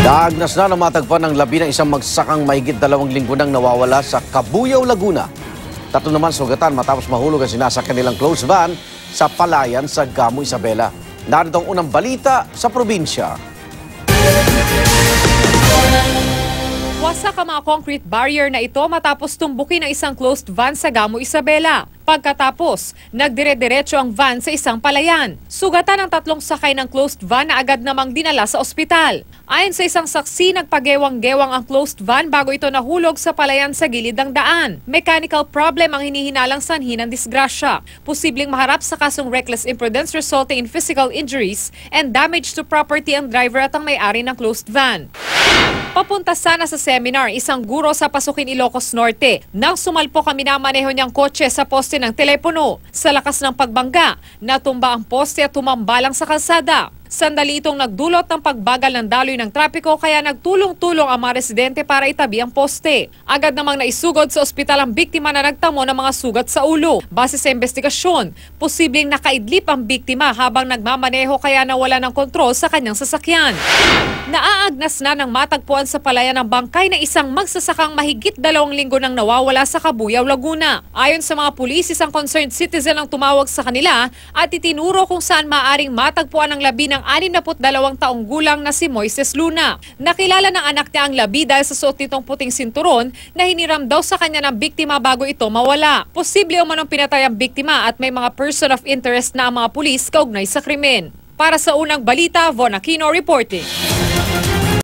Naagnas na matagpuan ng labi ng isang magsakang mahigit 2 linggo nang nawawala sa Cabuyao, Laguna. 3 naman sugatan matapos mahulog ang sinasakyan nilang closed van sa palayan sa Gamo, Isabela. Narito ang unang balita sa probinsya. Wasak ang mga concrete barrier na ito matapos tumbukin ang isang closed van sa Gamo, Isabela. Pagkatapos, nagdire-diretso ang van sa isang palayan. Sugatan ang 3 sakay ng closed van na agad namang dinala sa ospital. Ayon sa isang saksi, nagpagewang-gewang ang closed van bago ito nahulog sa palayan sa gilid ng daan. Mechanical problem ang hinihinalang sanhi ng disgrasya. Posibleng maharap sa kasong reckless imprudence resulting in physical injuries and damage to property ang driver at ang may-ari ng closed van. Papunta sana sa seminar, isang guro sa Pasukin, Ilocos Norte nang sumalpok ang minamaneho niyang kotse sa poste ng telepono. Sa lakas ng pagbangga, natumba ang poste at tumambalang sa kalsada. Sandali itong nagdulot ng pagbagal ng daloy ng trapiko kaya nagtulong-tulong ang mga residente para itabi ang poste. Agad namang naisugod sa ospital ang biktima na nagtamo ng mga sugat sa ulo. Base sa investigasyon, posibleng nakaidlip ang biktima habang nagmamaneho kaya nawala ng kontrol sa kanyang sasakyan. Naaagnas na ng matagpuan sa palayan ng bangkay na isang magsasakang mahigit 2 linggo nang nawawala sa Cabuyao, Laguna. Ayon sa mga pulis, isang concerned citizen ang tumawag sa kanila at itinuro kung saan maaring matagpuan ang labi ng 62 taong gulang na si Moises Luna. Nakilala ng anak niya ang labi dahil sa suot nitong puting sinturon na hiniram daw sa kanya ng biktima bago ito mawala. Posible umanong pinatay ang biktima at may mga person of interest na ang mga pulis kaugnay sa krimen. Para sa unang balita, Von Aquino reporting.